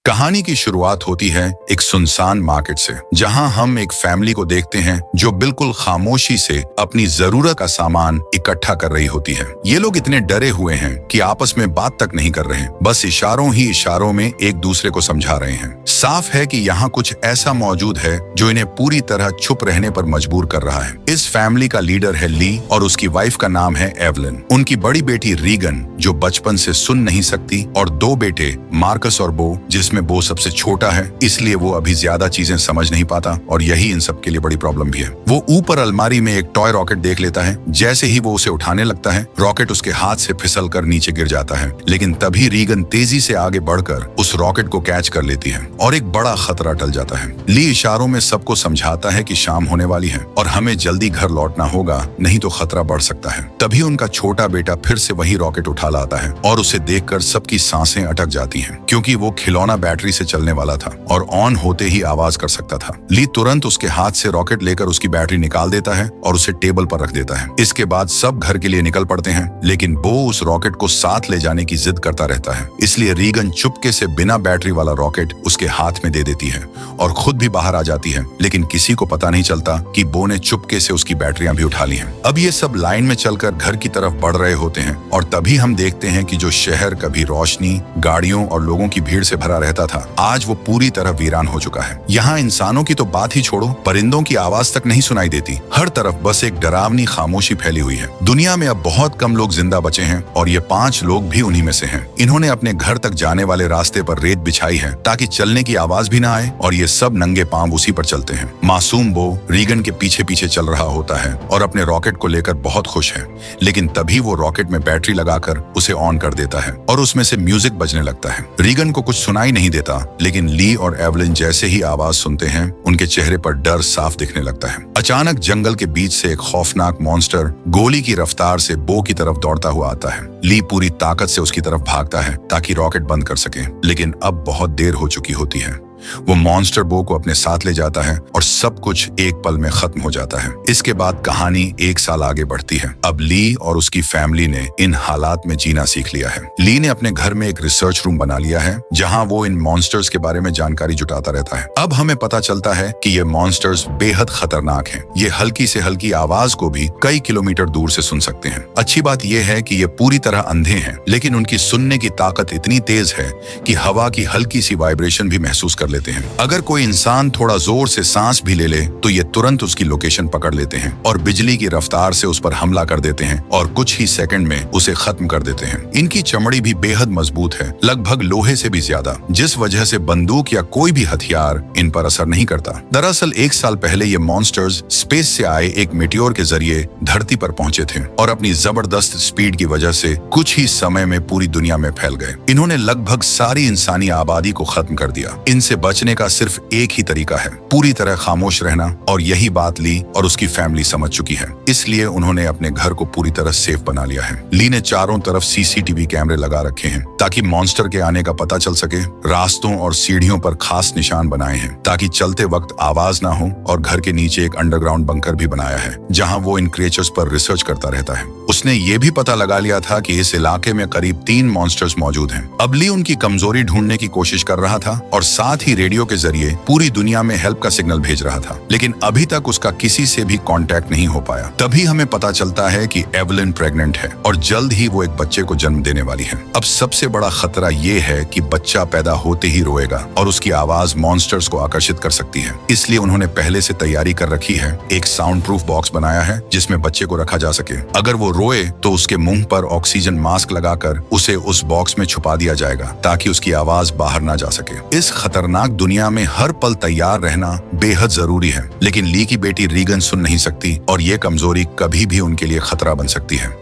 कहानी की शुरुआत होती है एक सुनसान मार्केट से, जहां हम एक फैमिली को देखते हैं जो बिल्कुल खामोशी से अपनी जरूरत का सामान इकट्ठा कर रही होती है। ये लोग इतने डरे हुए हैं कि आपस में बात तक नहीं कर रहे हैं, बस इशारों ही इशारों में एक दूसरे को समझा रहे हैं। साफ है कि यहाँ कुछ ऐसा मौजूद है जो इन्हें पूरी तरह चुप रहने पर मजबूर कर रहा है। इस फैमिली का लीडर है ली और उसकी वाइफ का नाम है एवलिन। उनकी बड़ी बेटी रीगन जो बचपन से सुन नहीं सकती, और दो बेटे मार्कस और बो, जिसमें बो सबसे छोटा है, इसलिए वो अभी ज्यादा चीजें समझ नहीं पाता और यही इन सब के लिए बड़ी प्रॉब्लम भी है। वो ऊपर अलमारी में एक टॉय रॉकेट देख लेता है। जैसे ही वो उसे उठाने लगता है, रॉकेट उसके हाथ से फिसल कर नीचे गिर जाता है, लेकिन तभी रीगन तेजी से आगे बढ़कर उस रॉकेट को कैच कर लेती है और एक बड़ा खतरा टल जाता है। ली इशारों में सबको समझाता है कि शाम होने वाली है और हमें जल्दी घर लौटना होगा, नहीं तो खतरा बढ़ सकता है। तभी उनका छोटा बेटा फिर से वही रॉकेट उठा लाता है और उसे देखकर सबकी सांसें अटक जाती हैं, क्योंकि वो खिलौना बैटरी से चलने वाला था और ऑन होते ही आवाज कर सकता था। ली तुरंत उसके हाथ से रॉकेट लेकर उसकी बैटरी निकाल देता है और उसे टेबल पर रख देता है। इसके बाद सब घर के लिए निकल पड़ते हैं, लेकिन बो उस रॉकेट को साथ ले जाने की जिद करता रहता है। इसलिए रीगन चुपके से बिना बैटरी वाला रॉकेट उसके हाथ में दे देती है और खुद भी बाहर आ जाती है, लेकिन किसी को पता नहीं चलता कि बो ने चुपके से उसकी बैटरियां भी उठा ली हैं। अब ये सब लाइन में चलकर घर की तरफ बढ़ रहे होते हैं और तभी हम देखते हैं कि जो शहर कभी रोशनी, गाड़ियों और लोगों की भीड़ से भरा रहता था, आज वो पूरी तरह वीरान हो चुका है। यहाँ इंसानों की तो बात ही छोड़ो, परिंदों की आवाज तक नहीं सुनाई देती। हर तरफ बस एक डरावनी खामोशी फैली हुई है। दुनिया में अब बहुत कम लोग जिंदा बचे हैं और ये 5 लोग भी उन्हीं में से हैं। इन्होंने अपने घर तक जाने वाले रास्ते पर रेत बिछाई है ताकि चलने की आवाज भी ना आए, और ये सब नंगे पांव उसी पर चलते हैं। मासूम बो रीगन के पीछे पीछे चल रहा होता है और अपने रॉकेट को लेकर बहुत खुश है, लेकिन तभी वो रॉकेट में बैटरी लगाकर उसे ऑन कर देता है और उसमें से म्यूजिक बजने लगता है। रीगन को कुछ सुनाई नहीं देता, लेकिन ली और एवलिन जैसे ही आवाज सुनते हैं, उनके चेहरे पर डर साफ दिखने लगता है। अचानक जंगल के बीच से एक खौफनाक मॉन्स्टर गोली की रफ्तार से बो की तरफ दौड़ता हुआ आता है। ली पूरी ताकत से उसकी तरफ भागता है ताकि रॉकेट बंद कर सके, लेकिन अब बहुत देर हो चुकी होती है। वो मॉन्स्टर बो को अपने साथ ले जाता है और सब कुछ एक पल में खत्म हो जाता है। इसके बाद कहानी 1 साल आगे बढ़ती है। अब ली और उसकी फैमिली ने इन हालात में जीना सीख लिया है। ली ने अपने घर में एक रिसर्च रूम बना लिया है, जहां वो इन मॉन्स्टर्स के बारे में जानकारी जुटाता रहता है। अब हमें पता चलता है कि ये मॉन्स्टर्स बेहद खतरनाक हैं। ये हल्की से हल्की आवाज को भी कई किलोमीटर दूर से सुन सकते हैं। अच्छी बात यह है कि ये पूरी तरह अंधे हैं, लेकिन उनकी सुनने की ताकत इतनी तेज है कि हवा की हल्की सी वाइब्रेशन भी महसूस कर लेते हैं। अगर कोई इंसान थोड़ा जोर से सांस भी ले ले तो ये तुरंत उसकी लोकेशन पकड़ लेते हैं और बिजली की रफ्तार से उस पर हमला कर देते हैं और कुछ ही सेकंड में उसे खत्म कर देते हैं। इनकी चमड़ी भी बेहद मजबूत है, लगभग लोहे से भी ज्यादा, जिस वजह से बंदूक या कोई भी हथियार इन पर असर नहीं करता। दरअसल 1 साल पहले ये मॉन्स्टर्स स्पेस से आए एक मेटियोर के जरिए धरती पर पहुंचे थे और अपनी जबरदस्त स्पीड की वजह से कुछ ही समय में पूरी दुनिया में फैल गए। इन्होंने लगभग सारी इंसानी आबादी को खत्म कर दिया। इनसे बचने का सिर्फ एक ही तरीका है, पूरी तरह खामोश रहना, और यही बात ली और उसकी फैमिली समझ चुकी है। इसलिए उन्होंने अपने घर को पूरी तरह सेफ बना लिया है। ली ने चारों तरफ सीसीटीवी कैमरे लगा रखे हैं ताकि मॉन्स्टर के आने का पता चल सके। रास्तों और सीढ़ियों पर खास निशान बनाए हैं ताकि चलते वक्त आवाज ना हो, और घर के नीचे एक अंडरग्राउंड बंकर भी बनाया है जहां वो इन क्रिएचर्स पर रिसर्च करता रहता है। उसने ये भी पता लगा लिया था कि इस इलाके में करीब 3 मॉन्स्टर्स मौजूद हैं। अब ली उनकी कमजोरी ढूंढने की कोशिश कर रहा था और साथ ही रेडियो के जरिए पूरी दुनिया में हेल्प का सिग्नल भेज रहा था, लेकिन अभी तक उसका किसी से भी कांटेक्ट नहीं हो पाया। तभी हमें पता चलता है कि एवलिन प्रेग्नेंट है और जल्द ही वो एक बच्चे को जन्म देने वाली है। अब सबसे बड़ा खतरा ये है कि बच्चा पैदा होते ही रोएगा और उसकी आवाज मॉन्स्टर्स को आकर्षित कर सकती है। इसलिए उन्होंने पहले से तैयारी कर रखी है। एक साउंड प्रूफ बॉक्स बनाया है जिसमें बच्चे को रखा जा सके। अगर वो रोए तो उसके मुंह पर ऑक्सीजन मास्क लगाकर उसे उस बॉक्स में छुपा दिया जाएगा ताकि उसकी आवाज बाहर ना जा सके। इस खतरनाक दुनिया में हर पल तैयार रहना बेहद जरूरी है, लेकिन ली की बेटी रीगन सुन नहीं सकती और ये कमजोरी कभी भी उनके लिए खतरा बन सकती है।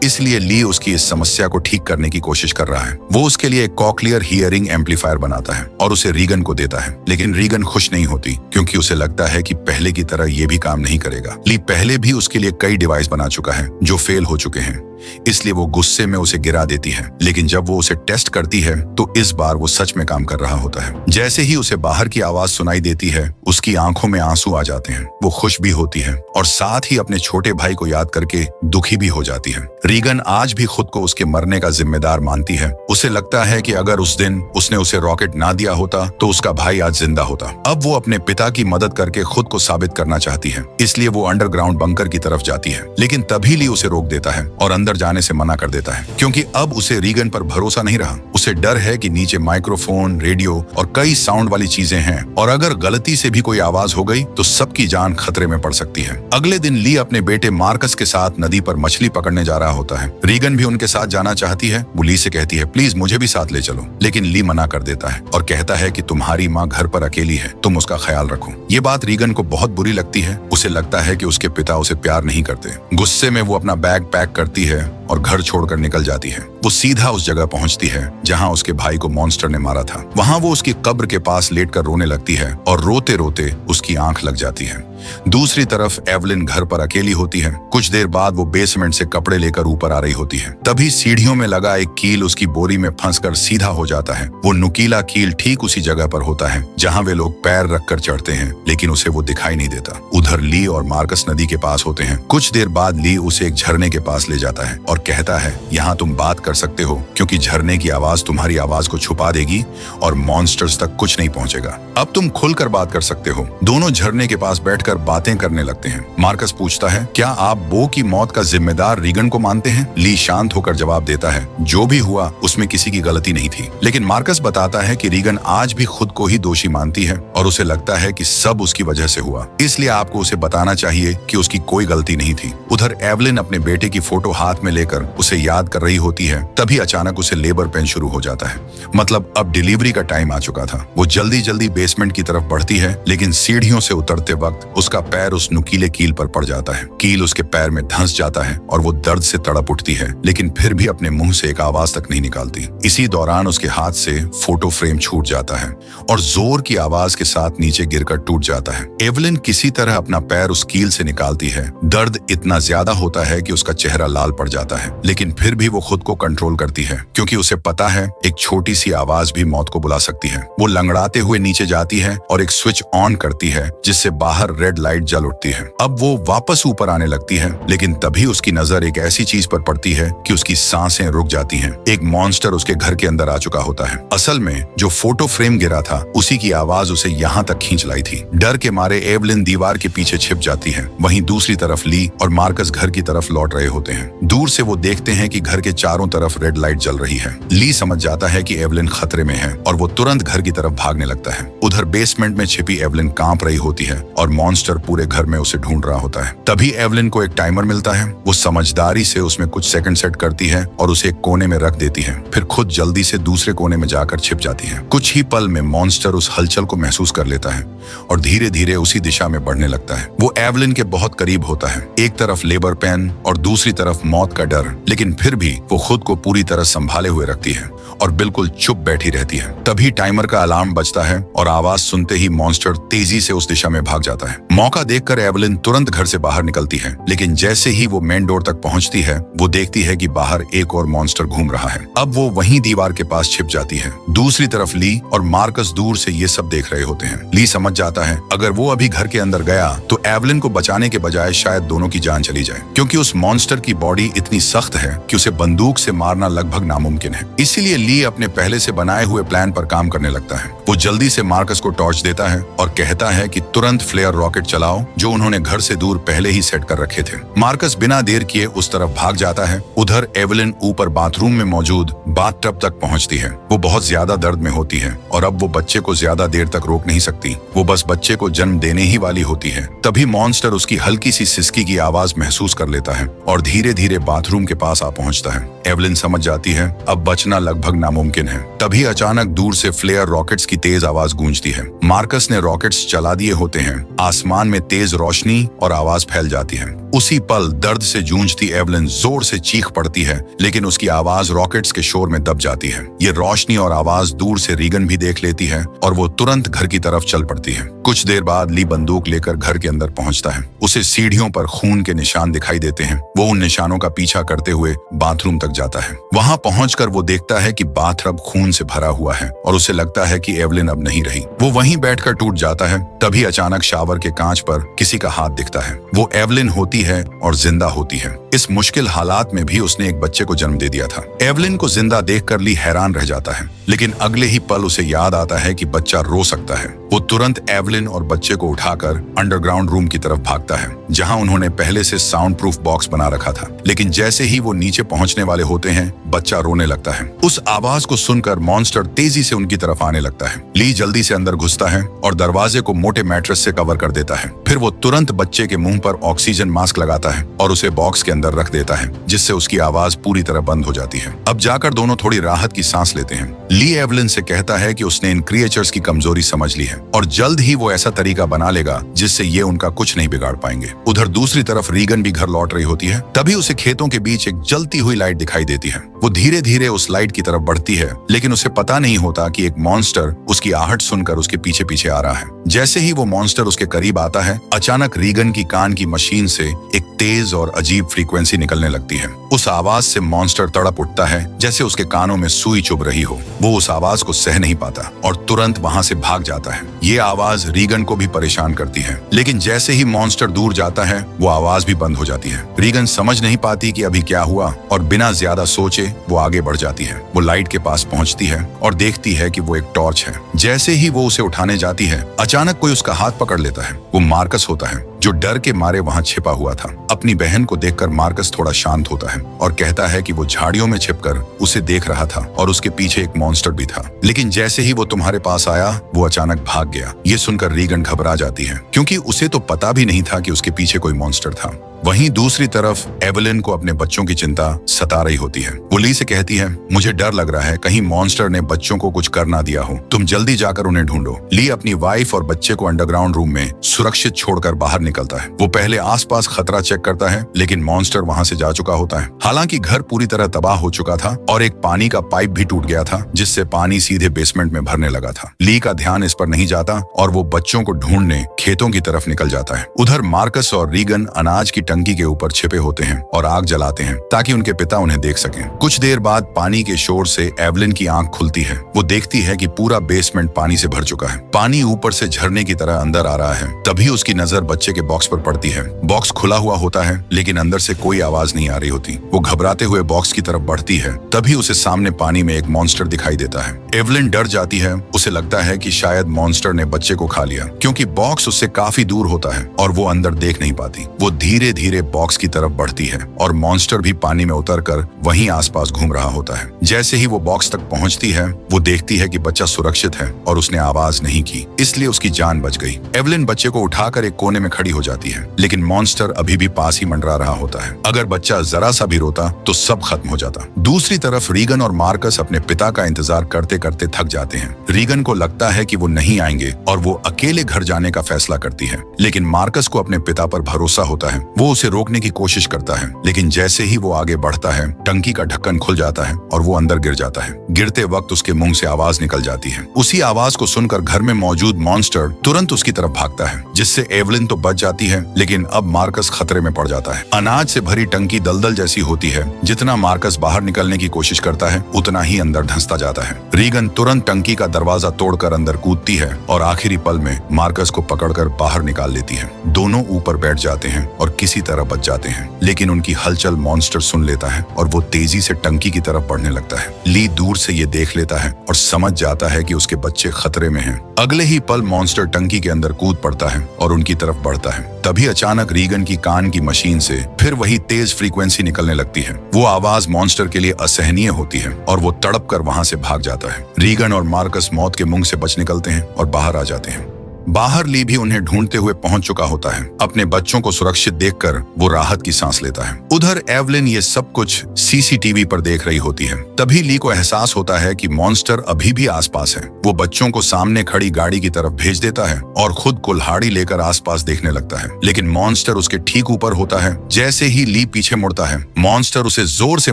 इसलिए ली उसकी इस समस्या को ठीक करने की कोशिश कर रहा है। वो उसके लिए एक कॉक्लियर हियरिंग एम्पलीफायर बनाता है और उसे रीगन को देता है, लेकिन रीगन खुश नहीं होती क्योंकि उसे लगता है कि पहले की तरह ये भी काम नहीं करेगा। ली पहले भी उसके लिए कई डिवाइस बना चुका है जो फेल हो चुके हैं, इसलिए वो गुस्से में उसे गिरा देती है। लेकिन जब वो उसे टेस्ट करती है तो इस बार वो सच में काम कर रहा होता है। जैसे ही उसे बाहर की आवाज सुनाई देती है, उसकी आंखों में आंसू आ जाते हैं। वो खुश भी होती है और साथ ही अपने छोटे भाई को याद करके दुखी भी हो जाती है। रीगन आज भी खुद को उसके मरने का जिम्मेदार मानती है। उसे लगता है कि अगर उस दिन उसने उसे रॉकेट ना दिया होता तो उसका भाई आज जिंदा होता। अब वो अपने पिता की मदद करके खुद को साबित करना चाहती है, इसलिए वो अंडरग्राउंड बंकर की तरफ जाती है। लेकिन तभी ली उसे रोक देता है और अंदर जाने से मना कर देता है, क्योंकि अब उसे रीगन पर भरोसा नहीं रहा। उसे डर है कि नीचे माइक्रोफोन, रेडियो और कई साउंड वाली चीजें हैं और अगर गलती से भी कोई आवाज हो गई तो सबकी जान खतरे में पड़ सकती है। अगले दिन ली अपने बेटे मार्कस के साथ नदी पर मछली पकड़ने जा रहा होता है। रीगन भी उनके साथ जाना चाहती है। वो ली से कहती है, प्लीज मुझे भी साथ ले चलो, लेकिन ली मना कर देता है और कहता है कि तुम्हारी माँ घर पर अकेली है, तुम उसका ख्याल रखो। ये बात रीगन को बहुत बुरी लगती है। उसे लगता है कि उसके पिता उसे प्यार नहीं करते। गुस्से में वो अपना बैग पैक करती है और घर छोड़कर निकल जाती है। वो सीधा उस जगह पहुंचती है जहां उसके भाई को मॉन्स्टर ने मारा था। वहां वो उसकी कब्र के पास लेटकर रोने लगती है और रोते रोते उसकी आंख लग जाती है। दूसरी तरफ एवलिन घर पर अकेली होती है। कुछ देर बाद वो बेसमेंट से कपड़े लेकर ऊपर आ रही होती है। तभी सीढ़ियों में लगा एक कील उसकी बोरी में फंसकर सीधा हो जाता है। वो नुकीला कील ठीक उसी जगह पर होता है जहां वे लोग पैर रखकर चढ़ते हैं, लेकिन उसे वो दिखाई नहीं देता। उधर ली और मार्कस नदी के पास होते हैं। कुछ देर बाद ली उसे एक झरने के पास ले जाता है और कहता है, यहाँ तुम बात कर सकते हो क्योंकि झरने की आवाज तुम्हारी आवाज को छुपा देगी और मॉन्स्टर्स तक कुछ नहीं पहुंचेगा। अब तुम खुलकर बात कर सकते हो। दोनों झरने के पास बैठकर बातें करने लगते हैं। मार्कस पूछता है, क्या आप बो की मौत का जिम्मेदार रीगन को मानते हैं? ली शांत होकर जवाब देता है, जो भी हुआ उसमें किसी की गलती नहीं थी। लेकिन मार्कस बताता है कि रीगन आज भी खुद को ही दोषी मानती है और उसे लगता है कि सब उसकी वजह से हुआ, इसलिए आपको उसे बताना चाहिए कि उसकी कोई गलती नहीं थी। उधर एवलिन अपने बेटे की फोटो हाथ में लेकर उसे याद कर रही होती है। तभी अचानक उसे लेबर पेन शुरू हो जाता है। मतलब अब डिलीवरी का टाइम आ चुका था। वो जल्दी जल्दी बेसमेंट की तरफ बढ़ती है, लेकिन सीढ़ियों से उतरते वक्त उसका पैर उस नुकीले कील पर पड़ जाता है। कील उसके पैर में धंस जाता है और वो दर्द से तड़प उठती है, लेकिन फिर भी अपने मुंह से एक आवाज तक नहीं निकालती। इसी दौरान उसके हाथ से फोटो फ्रेम छूट जाता है और जोर की आवाज के साथ नीचे गिरकर टूट जाता है। एवलिन किसी तरह अपना पैर उस कील से निकालती है। दर्द इतना ज्यादा होता है कि उसका चेहरा लाल पड़ जाता है, लेकिन फिर भी वो खुद को कंट्रोल करती है, क्योंकि उसे पता है एक छोटी सी आवाज भी मौत को बुला सकती है। वो लंगड़ाते हुए नीचे जाती है और एक स्विच ऑन करती है, जिससे बाहर रेड लाइट जल उठती है। अब वो वापस ऊपर आने लगती है, लेकिन तभी उसकी नजर एक ऐसी चीज पर पड़ती है कि उसकी सांसें रुक जाती हैं। एक मॉन्स्टर उसके घर के अंदर आ चुका होता है। असल में जो फोटो फ्रेम गिरा था उसी की आवाज उसे यहाँ तक खींच लाई थी। डर के मारे एवलिन दीवार के पीछे छिप जाती है। वहीं दूसरी तरफ ली और मार्कस घर की तरफ लौट रहे होते हैं। दूर से वो देखते हैं कि घर के चारों तरफ रेड लाइट जल रही है। ली समझ जाता है कि एवलिन खतरे में है और वो तुरंत घर की तरफ भागने लगता है। उधर बेसमेंट में छिपी एवलिन कांप रही होती है और मॉन्स्टर पूरे घर में उसे ढूंढ रहा होता है। तभी एवलिन को एक टाइमर मिलता है। वो समझदारी से उसमें कुछ सेकंड सेट करती है और उसे एक कोने में रख देती है। फिर खुद जल्दी से दूसरे कोने में जाकर छिप जाती है। कुछ ही पल में मॉन्स्टर उस हलचल को महसूस कर लेता है और धीरे धीरे उसी दिशा में बढ़ने लगता है। वो एवलिन के बहुत करीब होता है। एक तरफ लेबर पेन और दूसरी तरफ मौत का डर, लेकिन फिर भी वो खुद को पूरी तरह संभाले हुए रखती है और बिल्कुल चुप बैठी रहती है। तभी टाइमर का अलार्म बजता है और आवाज सुनते ही मॉन्स्टर तेजी से उस दिशा में भाग जाता है। मौका देखकर एवलिन तुरंत घर से बाहर निकलती है, लेकिन जैसे ही वो मेन डोर तक पहुंचती है, वो देखती है कि बाहर एक और मॉन्स्टर घूम रहा है। अब वो वहीं दीवार के पास छिप जाती है। दूसरी तरफ ली और मार्कस दूर से ये सब देख रहे होते हैं। ली समझ जाता है अगर वो अभी घर के अंदर गया तो एवलिन को बचाने के बजाय शायद दोनों की जान चली जाए, क्योंकि उस मॉन्स्टर की बॉडी इतनी सख्त है कि उसे बंदूक से मारना लगभग नामुमकिन है। इसीलिए ली अपने पहले से बनाए हुए प्लान पर काम करने लगता है। वो जल्दी से मार्कस को टॉर्च देता है और कहता है कि तुरंत फ्लेयर रॉकेट चलाओ, जो उन्होंने घर से दूर पहले ही सेट कर रखे थे। मार्कस बिना देर किए उस तरफ भाग जाता है। उधर एवलिन ऊपर बाथरूम में मौजूद बाथटब तक पहुंचती है। वो बहुत ज्यादा दर्द में होती है और अब वो बच्चे को ज्यादा देर तक रोक नहीं सकती। वो बस बच्चे को जन्म देने ही वाली होती है। तभी मॉन्स्टर उसकी हल्की सी सिसकी की आवाज महसूस कर लेता है और धीरे धीरे बाथरूम के पास आ पहुंचता है। एवलिन समझ जाती है अब बचना लगभग नामुमकिन है। तभी अचानक दूर से फ्लेयर रॉकेट्स की तेज आवाज गूंजती है। मार्कस ने रॉकेट्स चला दिए होते हैं। आसमान में तेज रोशनी और आवाज फैल जाती है। उसी पल दर्द से जूझती एवलिन जोर से चीख पड़ती है, लेकिन उसकी आवाज रॉकेट्स के शोर में दब जाती है। ये रोशनी और आवाज दूर से रीगन भी देख लेती है और वो तुरंत घर की तरफ चल पड़ती है। कुछ देर बाद ली बंदूक लेकर घर के अंदर पहुंचता है। उसे सीढ़ियों पर खून के निशान दिखाई देते हैं। वो उन निशानों का पीछा करते हुए बाथरूम तक जाता है। वहां पहुंचकर वो देखता है कि बाथटब खून से भरा हुआ है और उसे लगता है कि एवलिन अब नहीं रही। वो वहीं बैठकर टूट जाता है। तभी अचानक शावर के कांच पर किसी का हाथ दिखता है। वो एवलिन होती है और जिंदा होती है। इस मुश्किल हालात में भी उसने एक बच्चे को जन्म दे दिया था। एवलिन को जिंदा देखकर ली हैरान रह जाता है, लेकिन अगले ही पल उसे याद आता है कि बच्चा रो सकता है। वो तुरंत एवलिन और बच्चे को उठाकर अंडरग्राउंड रूम की तरफ भागता है, जहां उन्होंने पहले से साउंड प्रूफ बॉक्स बना रखा था। लेकिन जैसे ही वो नीचे पहुंचने वाले होते हैं, बच्चा रोने लगता है। उस आवाज को सुनकर मॉन्स्टर तेजी से उनकी तरफ आने लगता है। ली जल्दी से अंदर घुसता है और दरवाजे को मोटे मैट्रेस से कवर कर देता है। फिर वो तुरंत बच्चे के मुंह पर ऑक्सीजन मास्क लगाता है और उसे बॉक्स के अंदर रख देता है, जिससे उसकी आवाज पूरी तरह बंद हो जाती है। अब जाकर दोनों थोड़ी राहत की सांस लेते हैं। ली एवलिन से कहता है कि उसने इन क्रिएचर्स की कमजोरी समझ ली है और जल्द ही वो ऐसा तरीका बना लेगा जिससे ये उनका कुछ नहीं बिगाड़ पाएंगे। उधर दूसरी तरफ रीगन भी घर लौट रही होती है। तभी उसे खेतों के बीच एक जलती हुई लाइट दिखाई देती है। वो धीरे धीरे उस लाइट की तरफ बढ़ती है, लेकिन उसे पता नहीं होता कि एक मॉन्स्टर उसकी आहट सुनकर उसके पीछे पीछे आ रहा है। जैसे ही वो मॉन्स्टर उसके करीब आता है, अचानक रीगन की कान की मशीन से एक तेज और अजीब फ्रीक्वेंसी निकलने लगती है। उस आवाज से मॉन्स्टर तड़प उठता है, जैसे उसके कानों में सुई चुभ रही हो। वो उस आवाज को सह नहीं पाता और तुरंत वहां से भाग जाता है। ये आवाज रीगन को भी परेशान करती है, लेकिन जैसे ही मॉन्स्टर दूर जाता है, वो आवाज भी बंद हो जाती है। रीगन समझ नहीं पाती कि अभी क्या हुआ और बिना ज्यादा सोचे वो आगे बढ़ जाती है। वो लाइट के पास पहुंचती है और देखती है कि वो एक टॉर्च है। जैसे ही वो उसे उठाने जाती है, अचानक कोई उसका हाथ पकड़ लेता है। वो मार्कस होता है, जो डर के मारे वहां छिपा हुआ था। अपनी बहन को देखकर मार्कस थोड़ा शांत होता है और कहता है कि वो झाड़ियों में छिपकर उसे देख रहा था और उसके पीछे एक मॉन्स्टर भी था, लेकिन जैसे ही वो तुम्हारे पास आया, वो अचानक भाग गया। ये सुनकर रीगन घबरा जाती है, क्योंकि उसे तो पता भी नहीं था कि उसके पीछे कोई मॉन्स्टर था। वहीं दूसरी तरफ एवलिन को अपने बच्चों की चिंता सता रही होती है। वो ली से कहती है, मुझे डर लग रहा है कहीं मॉन्स्टर ने बच्चों को कुछ कर ना दिया हो। तुम जल्दी जाकर उन्हें ढूंढो। ली अपनी वाइफ और बच्चे को अंडरग्राउंड रूम में सुरक्षित छोड़कर बाहर निकलता है। वो पहले आसपास खतरा चेक करता है, लेकिन मॉन्स्टर वहां से जा चुका होता है। हालांकि घर पूरी तरह तबाह हो चुका था और एक पानी का पाइप भी टूट गया था, जिससे पानी सीधे बेसमेंट में भरने लगा था। ली का ध्यान इस पर नहीं जाता और वो बच्चों को ढूंढने खेतों की तरफ निकल जाता है। उधर मार्कस और रीगन अनाज की टंकी के ऊपर छिपे होते हैं और आग जलाते हैं ताकि उनके पिता उन्हें देख सकें। कुछ देर बाद पानी के शोर से एवलिन की आंख खुलती है। वो देखती है कि पूरा बेसमेंट पानी से भर चुका है। पानी ऊपर से झरने की तरह अंदर आ रहा है। तभी उसकी नजर बच्चे के बॉक्स पर पड़ती है। बॉक्स खुला हुआ होता है, लेकिन अंदर से कोई आवाज नहीं आ रही होती। वो घबराते हुए बॉक्स की तरफ बढ़ती है। तभी उसे सामने पानी में एक मॉन्स्टर दिखाई देता है। एवलिन डर जाती है। उसे लगता है कि शायद मॉन्स्टर ने बच्चे को खा लिया, क्योंकि बॉक्स उससे काफी दूर होता है और वो अंदर देख नहीं पाती। वो धीरे धीरे बॉक्स की तरफ बढ़ती है और मॉन्स्टर भी पानी में उतरकर वहीं आसपास घूम रहा होता है। जैसे ही वो बॉक्स तक पहुंचती है, वो देखती है कि बच्चा सुरक्षित है और उसने आवाज नहीं की, इसलिए उसकी जान बच गई। एवलिन बच्चे को उठाकर एक कोने में खड़ी हो जाती है, लेकिन मॉन्स्टर अभी भी पास ही मंडरा रहा होता है। अगर बच्चा जरा सा भी रोता तो सब खत्म हो जाता। दूसरी तरफ रीगन और मार्कस अपने पिता का इंतजार करते करते थक जाते हैं। रीगन को लगता है कि वो नहीं आएंगे और वो अकेले घर जाने का फैसला करती है, लेकिन मार्कस को अपने पिता पर भरोसा होता है। वो उसे रोकने की कोशिश करता है, लेकिन जैसे ही वो आगे बढ़ता है, टंकी का ढक्कन खुल जाता है और वो अंदर गिर जाता है। गिरते वक्त उसके मुंह से आवाज निकल जाती है। उसी आवाज को सुनकर घर में मौजूद मॉन्स्टर तुरंत उसकी तरफ भागता है, जिससे एवलिन तो बच जाती है, लेकिन अब मार्कस खतरे में पड़ जाता है। अनाज से भरी टंकी दलदल जैसी होती है। जितना मार्कस बाहर निकलने की कोशिश करता है, उतना ही अंदर धंसता जाता है। रीगन तुरंत टंकी का दरवाजा तोड़कर अंदर कूदती है और आखिरी पल में मार्कस को पकड़कर बाहर निकाल लेती है। दोनों ऊपर बैठ जाते हैं और किसी तरह बच जाते हैं, लेकिन उनकी हलचल मॉन्स्टर सुन लेता है और वो तेजी से टंकी की तरफ बढ़ने लगता है। ली दूर से ये देख लेता है और समझ जाता है कि उसके बच्चे खतरे में हैं। अगले ही पल मॉन्स्टर टंकी के अंदर कूद पड़ता है और उनकी तरफ बढ़ता है। तभी अचानक रीगन की कान की मशीन से फिर वही तेज फ्रीक्वेंसी निकलने लगती है। वो आवाज मॉन्स्टर के लिए असहनीय होती है और वो तड़प कर वहां से भाग जाता है। रीगन और मार्कस मौत के मुंह से बच निकलते हैं और बाहर आ जाते हैं। बाहर ली भी उन्हें ढूंढते हुए पहुंच चुका होता है। अपने बच्चों को सुरक्षित देखकर वो राहत की सांस लेता है। उधर एवलिन ये सब कुछ सीसीटीवी पर देख रही होती है। तभी ली को एहसास होता है कि मॉन्स्टर अभी भी आसपास है। वो बच्चों को सामने खड़ी गाड़ी की तरफ भेज देता है और खुद कुल्हाड़ी लेकर आसपास देखने लगता है, लेकिन मॉन्स्टर उसके ठीक ऊपर होता है। जैसे ही ली पीछे मुड़ता है, मॉन्स्टर उसे जोर से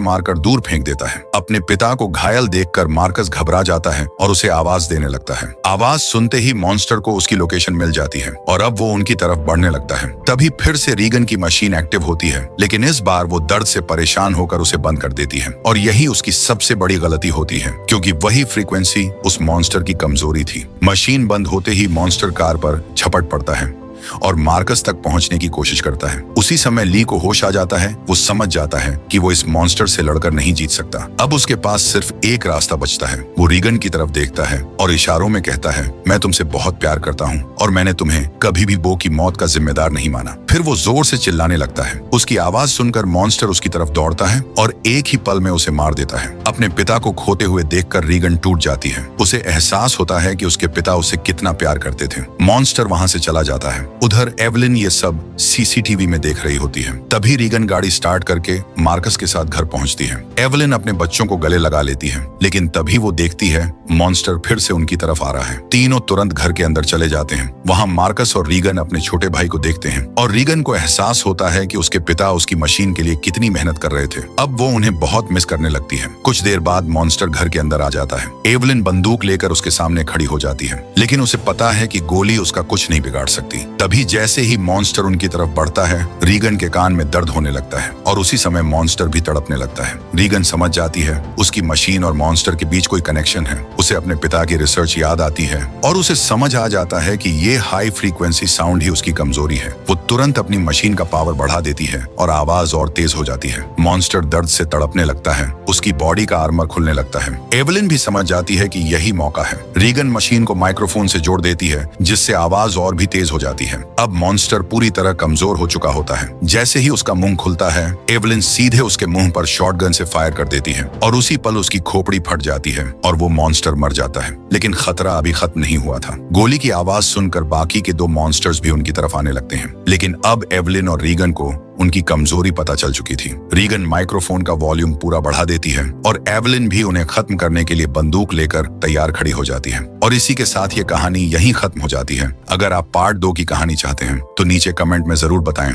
मारकर दूर फेंक देता है। अपने पिता को घायल देखकर मार्कस घबरा जाता है और उसे आवाज देने लगता है। आवाज सुनते ही मॉन्स्टर को उसकी लोकेशन मिल जाती है और अब वो उनकी तरफ बढ़ने लगता है। तभी फिर से रीगन की मशीन एक्टिव होती है, लेकिन इस बार वो दर्द से परेशान होकर उसे बंद कर देती है और यही उसकी सबसे बड़ी गलती होती है, क्योंकि वही फ्रीक्वेंसी उस मॉन्स्टर की कमजोरी थी। मशीन बंद होते ही मॉन्स्टर कार पर झपट पड़ता है और मार्कस तक पहुंचने की कोशिश करता है। उसी समय ली को होश आ जाता है। वो समझ जाता है कि वो इस मॉन्स्टर से लड़कर नहीं जीत सकता। अब उसके पास सिर्फ एक रास्ता बचता है। वो रीगन की तरफ देखता है और इशारों में कहता है, मैं तुमसे बहुत प्यार करता हूँ और मैंने तुम्हें कभी भी बो की मौत का जिम्मेदार नहीं माना। फिर वो जोर से चिल्लाने लगता है। उसकी आवाज सुनकर मॉन्स्टर उसकी तरफ दौड़ता है और एक ही पल में उसे मार देता है। अपने पिता को खोते हुए देखकर रीगन टूट जाती है। उसे एहसास होता है कि उसके पिता उसे कितना प्यार करते थे। मॉन्स्टर वहां से चला जाता है। उधर एवलिन ये सब सीसीटीवी में देख रही होती है। तभी रीगन गाड़ी स्टार्ट करके मार्कस के साथ घर पहुंचती है। एवलिन अपने बच्चों को गले लगा लेती है, लेकिन तभी वो देखती है मॉन्स्टर फिर से उनकी तरफ आ रहा है। तीनों तुरंत घर के अंदर चले जाते हैं। वहां मार्कस और रीगन अपने छोटे भाई को देखते हैं और रीगन को एहसास होता है कि उसके पिता उसकी मशीन के लिए कितनी मेहनत कर रहे थे। अब वो उन्हें बहुत मिस करने लगती है। कुछ देर बाद मॉन्स्टर घर के अंदर आ जाता है। एवलिन बंदूक लेकर उसके सामने खड़ी हो जाती है, लेकिन उसे पता है कि गोली उसका कुछ नहीं बिगाड़ सकती। तभी जैसे ही मॉन्स्टर उनकी तरफ बढ़ता है, रीगन के कान में दर्द होने लगता है और उसी समय मॉन्स्टर भी तड़पने लगता है। रीगन समझ जाती है उसकी मशीन और मॉन्स्टर के बीच कोई कनेक्शन है। उसे अपने पिता की रिसर्च याद आती है और उसे समझ आ जाता है कि ये हाई फ्रीक्वेंसी साउंड ही उसकी कमजोरी है। वो तुरंत अपनी मशीन का पावर बढ़ा देती है और आवाज और तेज हो जाती है। मॉन्स्टर दर्द से तड़पने लगता है। उसकी बॉडी का आर्मर खुलने लगता है। एवलिन भी समझ जाती है कि यही मौका है। रीगन मशीन को माइक्रोफोन से जोड़ देती है, जिससे आवाज और भी तेज हो जाती है। अब मॉन्स्टर पूरी तरह कमजोर हो चुका होता है। जैसे ही उसका मुंह खुलता है, एवलिन सीधे उसके मुंह पर शॉटगन से फायर कर देती है और उसी पल उसकी खोपड़ी फट जाती है और वो मॉन्स्टर मर जाता है। लेकिन खतरा अभी खत्म नहीं हुआ था। गोली की आवाज सुनकर बाकी के दो मॉन्स्टर्स भी उनकी तरफ आने लगते हैं, लेकिन अब एवलिन और रीगन को उनकी कमजोरी पता चल चुकी थी। रीगन माइक्रोफोन का वॉल्यूम पूरा बढ़ा देती है और एवलिन भी उन्हें खत्म करने के लिए बंदूक लेकर तैयार खड़ी हो जाती है। और इसी के साथ ये कहानी यहीं खत्म हो जाती है। अगर आप पार्ट 2 की कहानी चाहते हैं तो नीचे कमेंट में जरूर बताएं।